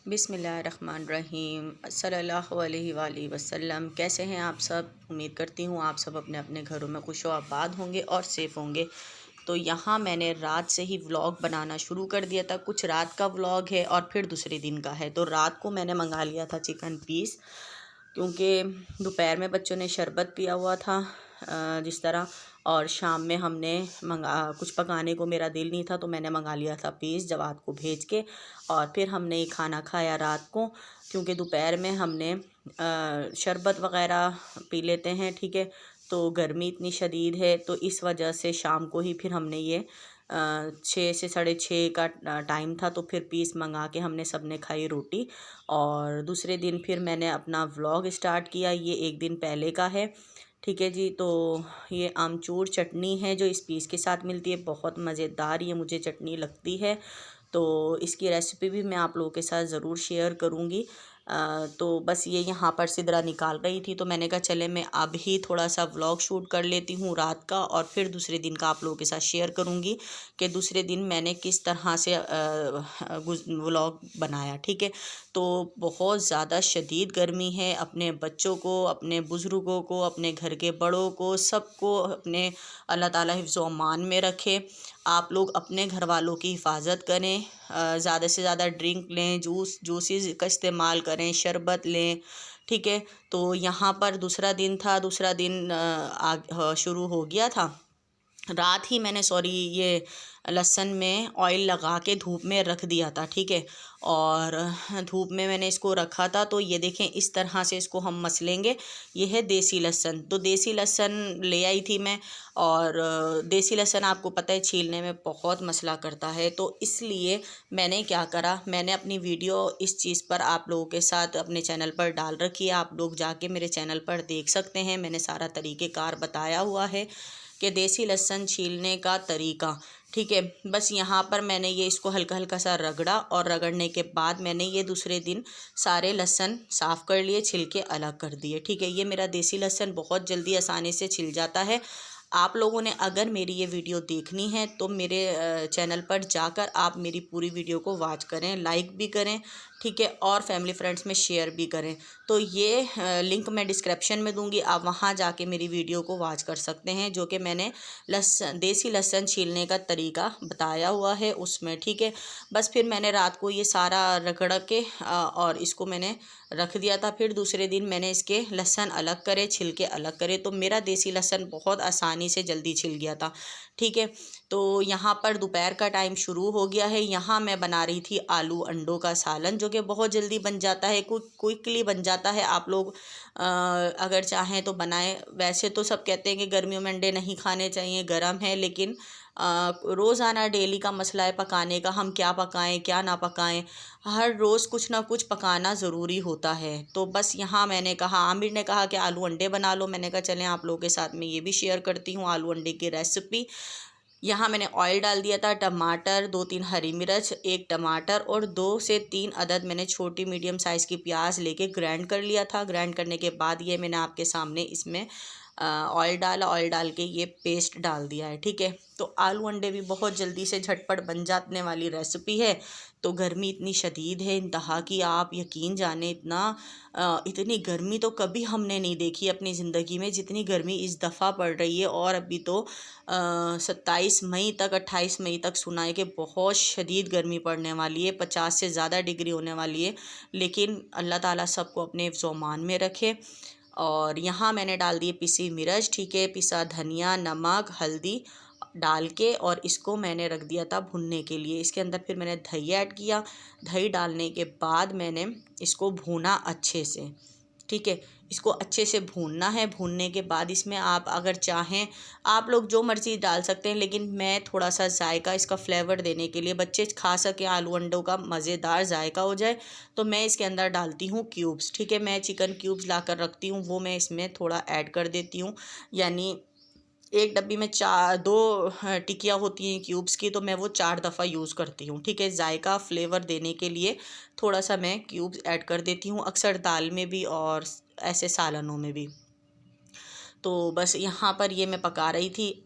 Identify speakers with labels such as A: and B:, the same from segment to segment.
A: बिस्मिल्लाहिर्रहमानिर्रहीम सल्लल्लाहु अलैहि वसल्लम। कैसे हैं आप सब? उम्मीद करती हूँ आप सब अपने अपने घरों में खुश आबाद होंगे और सेफ़ होंगे। तो यहाँ मैंने रात से ही व्लॉग बनाना शुरू कर दिया था। कुछ रात का व्लॉग है और फिर दूसरे दिन का है। तो रात को मैंने मंगा लिया था चिकन पीस, क्योंकि दोपहर में बच्चों ने शरबत पिया हुआ था जिस तरह, और शाम में हमने कुछ पकाने को मेरा दिल नहीं था, तो मैंने मंगा लिया था पीस जवाद को भेज के। और फिर हमने ये खाना खाया रात को, क्योंकि दोपहर में हमने शरबत वग़ैरह पी लेते हैं, ठीक है। तो गर्मी इतनी शदीद है, तो इस वजह से शाम को ही फिर हमने ये 6 से 6:30 का टाइम था, तो फिर पीस मंगा के हमने सब ने खाई रोटी। और दूसरे दिन फिर मैंने अपना व्लॉग स्टार्ट किया। ये एक दिन पहले का है, ठीक है जी। तो ये आमचूर चटनी है जो इस पीस के साथ मिलती है, बहुत मज़ेदार ये मुझे चटनी लगती है। तो इसकी रेसिपी भी मैं आप लोगों के साथ ज़रूर शेयर करूँगी। तो बस ये यहाँ पर सिदरा निकाल रही थी, तो मैंने कहा चले मैं अब ही थोड़ा सा व्लॉग शूट कर लेती हूँ रात का, और फिर दूसरे दिन का आप लोगों के साथ शेयर करूँगी कि दूसरे दिन मैंने किस तरह से व्लॉग बनाया, ठीक है। तो बहुत ज़्यादा शदीद गर्मी है। अपने बच्चों को, अपने बुज़ुर्गों को, अपने घर के बड़ों को, सबको अपने अल्लाह ताला हिफ्ज़ व अमान में रखे। आप लोग अपने घर वालों की हिफाजत करें, ज़्यादा से ज़्यादा ड्रिंक लें, जूसेस का इस्तेमाल करें, शरबत लें, ठीक है। तो यहाँ पर दूसरा दिन था, दूसरा दिन शुरू हो गया था। रात ही मैंने ये लहसुन में ऑयल लगा के धूप में रख दिया था, ठीक है। और धूप में मैंने इसको रखा था, तो ये देखें इस तरह से इसको हम मसलेंगे। ये है देसी लहसुन, तो देसी लहसुन ले आई थी मैं। और देसी लहसुन आपको पता है छीलने में बहुत मसला करता है, तो इसलिए मैंने क्या करा, मैंने अपनी वीडियो इस चीज़ पर आप लोगों के साथ अपने चैनल पर डाल रखी है। आप लोग जाके मेरे चैनल पर देख सकते हैं, मैंने सारा तरीक़ेकार बताया हुआ है कि देसी लहसुन छीलने का तरीका, ठीक है। बस यहाँ पर मैंने ये इसको हल्का हल्का सा रगड़ा, और रगड़ने के बाद मैंने ये दूसरे दिन सारे लहसुन साफ़ कर लिए, छिलके अलग कर दिए, ठीक है। ये मेरा देसी लहसुन बहुत जल्दी आसानी से छिल जाता है। आप लोगों ने अगर मेरी ये वीडियो देखनी है तो मेरे चैनल पर जाकर आप मेरी पूरी वीडियो को वॉच करें, लाइक भी करें, ठीक है, और फैमिली फ्रेंड्स में शेयर भी करें। तो ये लिंक मैं डिस्क्रिप्शन में दूंगी, आप वहां जाके मेरी वीडियो को वॉच कर सकते हैं, जो कि मैंने देसी लहसुन छीलने का तरीका बताया हुआ है उसमें, ठीक है। बस फिर मैंने रात को ये सारा रगड़ के और इसको मैंने रख दिया था। फिर दूसरे दिन मैंने इसके लहसुन अलग करे, छिलके अलग करे, तो मेरा देसी लहसुन बहुत आसानी से जल्दी छिल गया था, ठीक है। तो यहाँ पर दोपहर का टाइम शुरू हो गया है। यहाँ मैं बना रही थी आलू अंडों का सालन, जो कि बहुत जल्दी बन जाता है, क्विकली बन जाता है। आप लोग अगर चाहें तो बनाएं। वैसे तो सब कहते हैं कि गर्मियों में अंडे नहीं खाने चाहिए, गर्म है, लेकिन रोज़ाना डेली का मसला है पकाने का, हम क्या पकाएं क्या ना पकाएं। हर रोज़ कुछ ना कुछ पकाना ज़रूरी होता है। तो बस यहाँ मैंने कहा, आमिर ने कहा कि आलू अंडे बना लो। मैंने कहा चलें आप लोगों के साथ में ये भी शेयर करती हूँ आलू अंडे की रेसिपी। यहाँ मैंने ऑयल डाल दिया था, टमाटर, 2-3 हरी मिर्च, 1 टमाटर और 2 से 3 अदद मैंने छोटी मीडियम साइज़ की प्याज लेके ग्राइंड कर लिया था। ग्राइंड करने के बाद ये मैंने आपके सामने इसमें ऑयल डाला, ऑयल डाल के ये पेस्ट डाल दिया है, ठीक है। तो आलू अंडे भी बहुत जल्दी से झटपट बन जाने वाली रेसिपी है। तो गर्मी इतनी शदीद है इंतहा की, आप यकीन जाने इतनी गर्मी तो कभी हमने नहीं देखी अपनी ज़िंदगी में जितनी गर्मी इस दफ़ा पड़ रही है। और अभी तो 27 मई तक, 28 मई तक सुना है कि बहुत शदीद गर्मी पड़ने वाली है, 50 से ज़्यादा डिग्री होने वाली है। लेकिन अल्लाह ताला सबको अपने हिफ्ज़ व अमान में रखे। और यहाँ मैंने डाल दिए पिसी मिर्च, ठीक है, पिसा धनिया, नमक, हल्दी डाल के, और इसको मैंने रख दिया था भुनने के लिए। इसके अंदर फिर मैंने दही ऐड किया। दही डालने के बाद मैंने इसको भूना अच्छे से, ठीक है। इसको अच्छे से भूनना है। भूनने के बाद इसमें आप अगर चाहें आप लोग जो मर्ज़ी डाल सकते हैं, लेकिन मैं थोड़ा सा जायका, इसका फ्लेवर देने के लिए, बच्चे खा सकें, आलू अंडों का मज़ेदार जायका हो जाए, तो मैं इसके अंदर डालती हूँ क्यूब्स, ठीक है। मैं चिकन क्यूब्स ला कर रखती हूँ, वो मैं इसमें थोड़ा ऐड कर देती हूँ। यानी एक डब्बी में 2 टिकिया होती हैं क्यूब्स की, तो मैं वो 4 दफ़ा यूज़ करती हूँ, ठीक है। जायका फ्लेवर देने के लिए थोड़ा सा मैं क्यूब्स ऐड कर देती हूँ, अक्सर दाल में भी और ऐसे सालनों में भी। तो बस यहाँ पर ये मैं पका रही थी,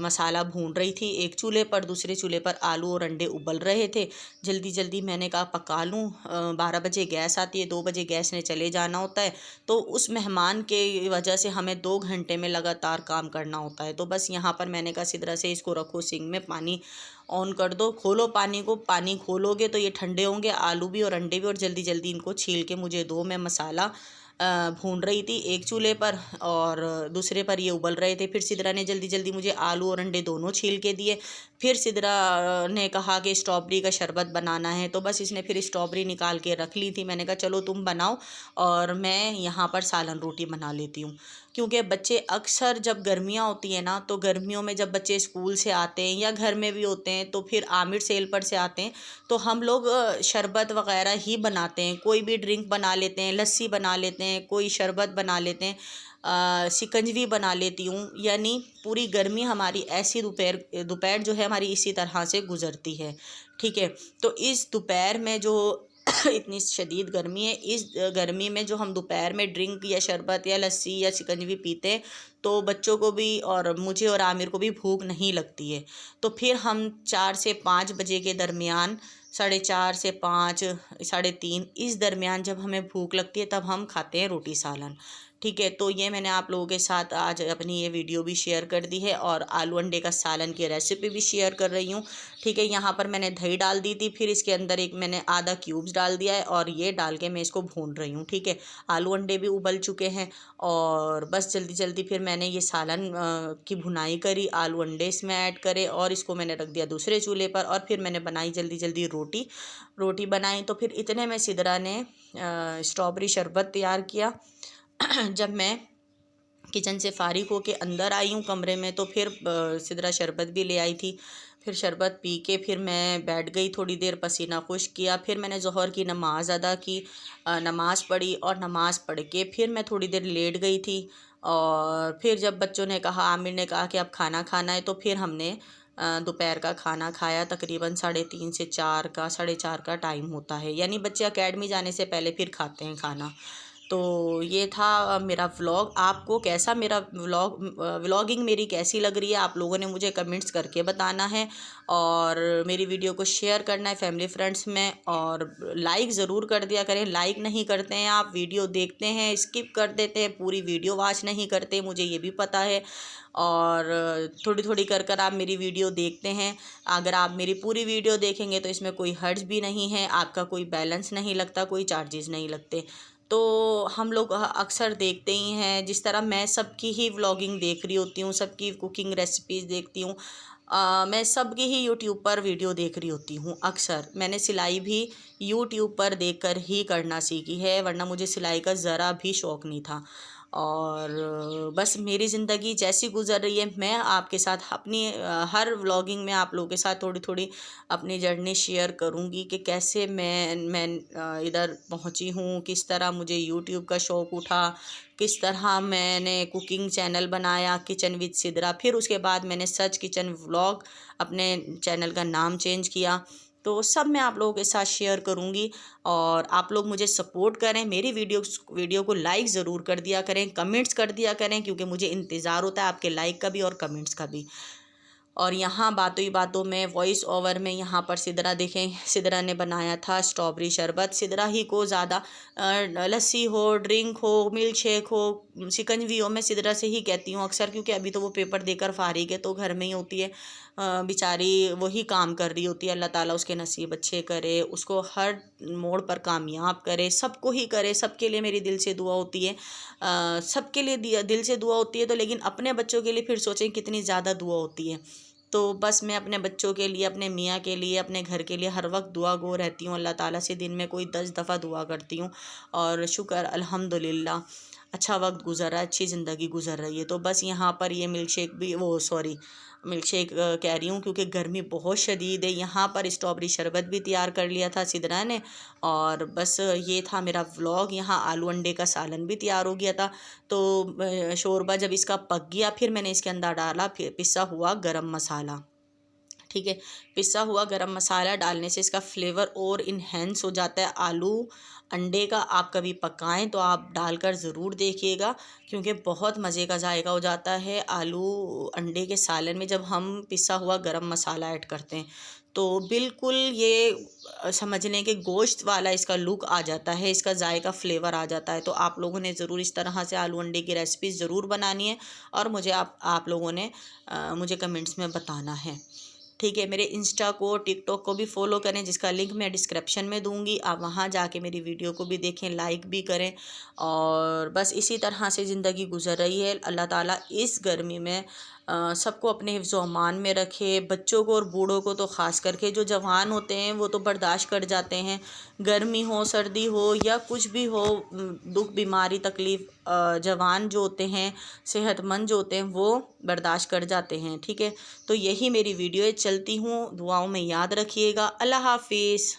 A: मसाला भून रही थी एक चूल्हे पर, दूसरे चूल्हे पर आलू और अंडे उबल रहे थे। जल्दी जल्दी मैंने कहा पका लूँ, 12 बजे गैस आती है, 2 बजे गैस ने चले जाना होता है। तो उस मेहमान के वजह से हमें 2 घंटे में लगातार काम करना होता है। तो बस यहाँ पर मैंने कहा इस तरह से इसको रखो सिंक में, पानी ऑन कर दो, खोलो पानी को, पानी खोलोगे तो ये ठंडे होंगे आलू भी और अंडे भी, और जल्दी जल्दी इनको छील के मुझे दो। मैं मसाला भून रही थी एक चूल्हे पर और दूसरे पर ये उबल रहे थे। फिर सिदरा ने जल्दी जल्दी मुझे आलू और अंडे दोनों छील के दिए। फिर सिदरा ने कहा कि स्ट्रॉबेरी का शरबत बनाना है, तो बस इसने फिर स्ट्रॉबेरी निकाल के रख ली थी। मैंने कहा चलो तुम बनाओ और मैं यहाँ पर सालन रोटी बना लेती हूँ। क्योंकि बच्चे अक्सर जब गर्मियाँ होती हैं ना, तो गर्मियों में जब बच्चे स्कूल से आते हैं या घर में भी होते हैं, तो फिर आमिर सेल पर से आते हैं, तो हम लोग शरबत वग़ैरह ही बनाते हैं। कोई भी ड्रिंक बना लेते हैं, लस्सी बना लेते हैं, कोई शरबत बना लेते हैं, शिकंजवी बना लेती हूँ। यानी पूरी गर्मी हमारी ऐसी दोपहर दोपहर जो है हमारी इसी तरह से गुज़रती है। ठीक है, तो इस दोपहर में जो इतनी शदीद गर्मी है, इस गर्मी में जो हम दोपहर में ड्रिंक या शरबत या लस्सी या शिकंजवी पीते हैं, तो बच्चों को भी और मुझे और आमिर को भी भूख नहीं लगती है। तो फिर हम 4 से 5 बजे के दरमियान, 4:30 से 5, 3:30 इस दरमियान जब हमें भूख लगती है तब हम खाते हैं रोटी सालन। ठीक है, तो ये मैंने आप लोगों के साथ आज अपनी ये वीडियो भी शेयर कर दी है और आलू अंडे का सालन की रेसिपी भी शेयर कर रही हूँ। ठीक है, यहाँ पर मैंने दही डाल दी थी, फिर इसके अंदर एक मैंने आधा क्यूब्स डाल दिया है और ये डाल के मैं इसको भून रही हूँ। ठीक है, आलू अंडे भी उबल चुके हैं और बस जल्दी जल्दी फिर मैंने ये सालन की भुनाई करी, आलू अंडे इसमें ऐड करे और इसको मैंने रख दिया दूसरे चूल्हे पर। और फिर मैंने बनाई जल्दी जल्दी रोटी बनाई। तो फिर इतने में सिदरा ने स्ट्रॉबेरी शरबत तैयार किया। जब मैं किचन से फ़ारिग होके अंदर आई हूँ कमरे में, तो फिर सिदरा शरबत भी ले आई थी। फिर शरबत पी के फिर मैं बैठ गई थोड़ी देर, पसीना खुश्क किया। फिर मैंने ज़ोहर की नमाज़ अदा की, नमाज़ पढ़ी और नमाज़ पढ़ के फिर मैं थोड़ी देर लेट गई थी। और फिर जब बच्चों ने कहा, आमिर ने कहा कि अब खाना खाना है, तो फिर हमने दोपहर का खाना खाया। तकरीबन 3:30 से 4 का, 4:30 का टाइम होता है, यानी बच्चे अकेडमी जाने से पहले फिर खाते हैं खाना। तो ये था मेरा व्लॉग। आपको कैसा मेरा व्लॉगिंग मेरी कैसी लग रही है, आप लोगों ने मुझे कमेंट्स करके बताना है और मेरी वीडियो को शेयर करना है फैमिली फ्रेंड्स में, और लाइक ज़रूर कर दिया करें। लाइक नहीं करते हैं आप, वीडियो देखते हैं स्किप कर देते हैं, पूरी वीडियो वॉच नहीं करते, मुझे ये भी पता है। और थोड़ी थोड़ी कर कर आप मेरी वीडियो देखते हैं। अगर आप मेरी पूरी वीडियो देखेंगे तो इसमें कोई हर्ज भी नहीं है, आपका कोई बैलेंस नहीं लगता, कोई चार्जेस नहीं लगते। तो हम लोग अक्सर देखते ही हैं, जिस तरह मैं सबकी ही व्लॉगिंग देख रही होती हूँ, सबकी कुकिंग रेसिपीज़ देखती हूँ। मैं सबकी ही यूट्यूब पर वीडियो देख रही होती हूँ। अक्सर मैंने सिलाई भी यूट्यूब पर देखकर ही करना सीखी है, वरना मुझे सिलाई का ज़रा भी शौक़ नहीं था। और बस मेरी ज़िंदगी जैसी गुज़र रही है, मैं आपके साथ अपनी हर व्लॉगिंग में आप लोगों के साथ थोड़ी थोड़ी अपनी जर्नी शेयर करूँगी कि कैसे मैं इधर पहुँची हूँ, किस तरह मुझे यूट्यूब का शौक़ उठा, किस तरह मैंने कुकिंग चैनल बनाया किचन विद सिदरा। फिर उसके बाद मैंने सच किचन व्लॉग अपने चैनल का नाम चेंज किया। तो सब मैं आप लोगों के साथ शेयर करूँगी और आप लोग मुझे सपोर्ट करें। मेरी वीडियो को लाइक ज़रूर कर दिया करें, कमेंट्स कर दिया करें, क्योंकि मुझे इंतज़ार होता है आपके लाइक का भी और कमेंट्स का भी। और यहाँ बातों ही बातों में वॉइस ओवर में यहाँ पर सिदरा देखें, सिदरा ने बनाया था स्ट्रॉबेरी शरबत। सिदरा ही को ज़्यादा लस्सी हो, ड्रिंक हो, मिल्क शेक हो, शिकंजवी हो, मैं सिदरा से ही कहती हूँ अक्सर, क्योंकि अभी तो वो पेपर देकर फ़ारिग है, तो घर में ही होती है बेचारी, वही काम कर रही होती है। अल्लाह ताला उसके नसीब अच्छे करे, उसको हर मोड़ पर कामयाब करे, सबको ही करे। सबके लिए मेरी दिल से दुआ होती है, सबके लिए दिल से दुआ होती है, तो लेकिन अपने बच्चों के लिए फिर सोचें कितनी ज़्यादा दुआ होती है। तो बस मैं अपने बच्चों के लिए, अपने मियाँ के लिए, अपने घर के लिए हर वक्त दुआ गो रहती हूँ। अल्लाह ताला से दिन में कोई 10 दफ़ा दुआ करती हूँ और शुक्र अल्हम्दुलिल्लाह अच्छा वक्त गुज़र रहा है, अच्छी ज़िंदगी गुज़र रही है। तो बस यहाँ पर ये मिल्क शेक कह रही हूँ, क्योंकि गर्मी बहुत शदीद है। यहाँ पर स्ट्रॉबेरी शरबत भी तैयार कर लिया था सिदरा ने, और बस ये था मेरा व्लॉग। यहाँ आलू अंडे का सालन भी तैयार हो गया था। तो शोरबा जब इसका पक गया, फिर मैंने इसके अंदर डाला फिर पिसा हुआ गरम मसाला। ठीक है। पिसा हुआ गरम मसाला डालने से इसका फ्लेवर और इन्हेंस हो जाता है। आलू अंडे का आप कभी पकाएं तो आप डालकर ज़रूर देखिएगा, क्योंकि बहुत मज़े का जायका हो जाता है आलू अंडे के सालन में जब हम पिसा हुआ गरम मसाला ऐड करते हैं। तो बिल्कुल ये समझ लें कि गोश्त वाला इसका लुक आ जाता है, इसका जायका फ्लेवर आ जाता है। तो आप लोगों ने ज़रूर इस तरह से आलू अंडे की रेसिपी ज़रूर बनानी है और मुझे आप लोगों ने मुझे कमेंट्स में बताना है। ठीक है। मेरे इंस्टा को टिकटॉक को भी फॉलो करें, जिसका लिंक मैं डिस्क्रिप्शन में दूंगी। आप वहां जाके मेरी वीडियो को भी देखें, लाइक भी करें। और बस इसी तरह से ज़िंदगी गुजर रही है। अल्लाह ताला इस गर्मी में सबको अपने हिफ्ज़ व अमान में रखे। बच्चों को और बूढ़ों को तो ख़ास करके, जो जवान होते हैं वो तो बर्दाश्त कर जाते हैं, गर्मी हो सर्दी हो या कुछ भी हो, दुख बीमारी तकलीफ़, जवान जो होते हैं सेहतमंद जो होते हैं वो बर्दाश्त कर जाते हैं। ठीक है। तो यही मेरी वीडियो है, चलती हूँ, दुआओं में याद रखिएगा। अल्लाह हाफिज़।